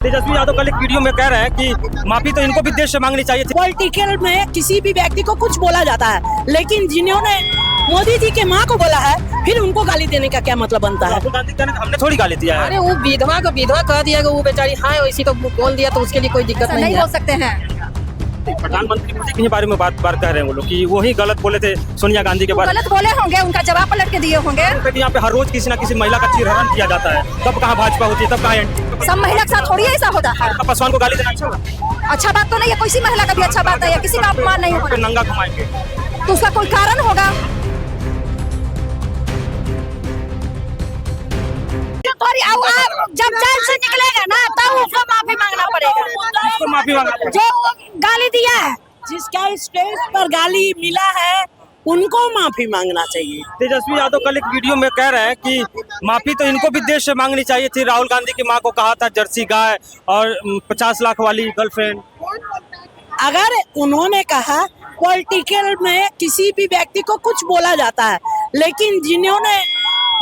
तेजस्वी यादव कल एक वीडियो में कह रहे हैं कि माफी तो इनको भी देश से मांगनी चाहिए थी। पॉलिटिकल में किसी भी व्यक्ति को कुछ बोला जाता है, लेकिन जिन्होंने मोदी जी के माँ को बोला है फिर उनको गाली देने का क्या मतलब बनता है? राहुल गांधी कहने हमने थोड़ी गाली दिया है। अरे वो विधवा को विधवा कह दिया, वो बेचारी हाँ वैसी को बोल दिया तो उसके लिए कोई दिक्कत नहीं हो सकते हैं। प्रधानमंत्री मोदी के बारे में बात कह रहे हैं वो लोग कि वही गलत बोले थे सोनिया गांधी के बारे में। गलत बोले होंगे, उनका जवाब पलट के दिए होंगे। यहाँ पे हर रोज किसी न किसी महिला का चीरहरण किया जाता है, तब कहाँ भाजपा होती है, तब कहाँ एनडीए। सब महिला के साथ थोड़ी ऐसा होता है। पासवान को गाली देना अच्छा अच्छा बात तो नहीं है, किसी महिला का भी अच्छा बात है, किसी का अपमान नहीं होगा। नंगा घुमाएंगे तो उसका कोई कारण होगा। जब जेल से निकलेगा ना तब उसको माफी मांगना पड़ेगा। माफी मांगा जो गाली दिया है, जिसका स्टेज पर गाली मिला है उनको माफी मांगना चाहिए। तेजस्वी यादव कल एक वीडियो में कह रहे हैं कि माफी तो इनको भी देश से मांगनी चाहिए थी। राहुल गांधी की मां को कहा था जर्सी गाय और 50 लाख वाली गर्लफ्रेंड। अगर उन्होंने कहा पॉलिटिकल में किसी भी व्यक्ति को कुछ बोला जाता है, लेकिन जिन्होंने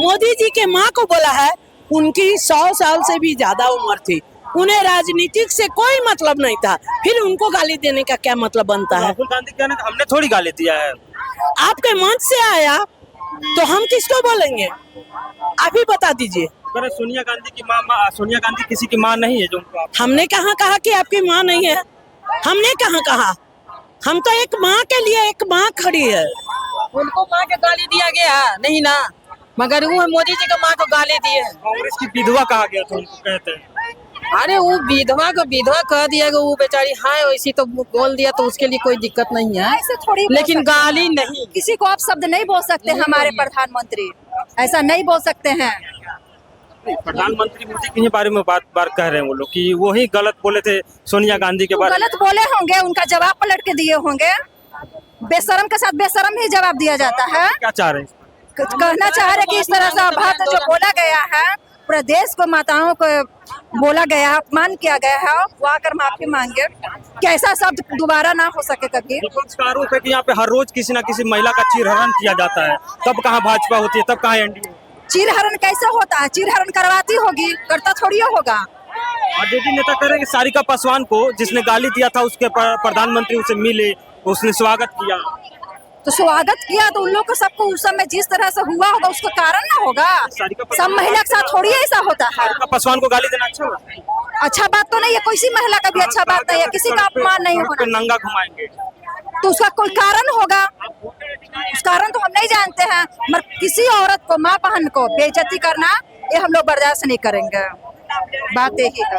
मोदी जी के माँ को बोला है उनकी 100 साल से भी ज्यादा उम्र थी, उन्हें राजनीतिक से कोई मतलब नहीं था, फिर उनको गाली देने का क्या मतलब बनता है? राहुल गांधी कहने हमने थोड़ी गाली दिया है। आपके मंच से आया तो हम किसको बोलेंगे? आप ही बता दीजिए। सोनिया गांधी की माँ सोनिया गांधी किसी की माँ नहीं है जो उनको हमने कहाँ कहा कि आपकी माँ नहीं है? हमने कहाँ कहा? हम तो एक माँ के लिए एक माँ खड़ी है। उनको माँ के गाली दिया गया नहीं ना, मगर वो मोदी जी को माँ को गाली दिए। कांग्रेस की विधवा कहा गया था, उनको कहते हैं। अरे वो विधवा को विधवा कह दिया, वो बेचारी हाँ वैसी तो बोल दिया तो उसके लिए कोई दिक्कत नहीं है, ऐसे थोड़ी लेकिन गाली नहीं। किसी को आप शब्द नहीं बोल सकते। हमारे प्रधानमंत्री ऐसा नहीं बोल सकते हैं। प्रधानमंत्री मोदी के बारे में बात कह रहे हैं वो लोग कि वही गलत बोले थे सोनिया गांधी के बारे में। गलत बोले होंगे, उनका जवाब पलट के दिए होंगे। बेशरम के साथ बेशरम ही जवाब दिया जाता है। क्या चाह रहे हैं? कहना चाह रहे कि इस तरह से बात जो बोला गया है, प्रदेश को माताओं को बोला गया है, अपमान किया गया है, वो आकर माफी मांगे, कैसा शब्द दोबारा ना हो सके कभी। विपक्ष का आरोप है कि यहाँ पे हर रोज किसी न किसी महिला का चीरहरण किया जाता है, तब कहाँ भाजपा होती है, तब कहाँ एनडीए। चीरहरण कैसे होता है? चीरहरण करवाती होगी, करता थोड़ी होगा। आरजेडी नेता कह रहे हैं कि सारिका पासवान को जिसने गाली दिया था उसके प्रधानमंत्री उसे मिले, उसने स्वागत किया। तो स्वागत किया तो उन लोग को सबको उस समय जिस तरह से हुआ होगा उसका कारण ना होगा। सब महिला के साथ थोड़ी ऐसा होता है। सारिका पासवान को गाली देना अच्छा होता है? अच्छा बात तो नहीं है, किसी महिला का भी अच्छा बात नहीं है, किसी का अपमान नहीं होना। नंगा घुमाएंगे तो उसका कोई कारण होगा, उस कारण तो हम नहीं जानते हैं, मगर किसी औरत को, माँ बहन को बेइज्जती करना ये हम लोग बर्दाश्त नहीं करेंगे। बात यही है।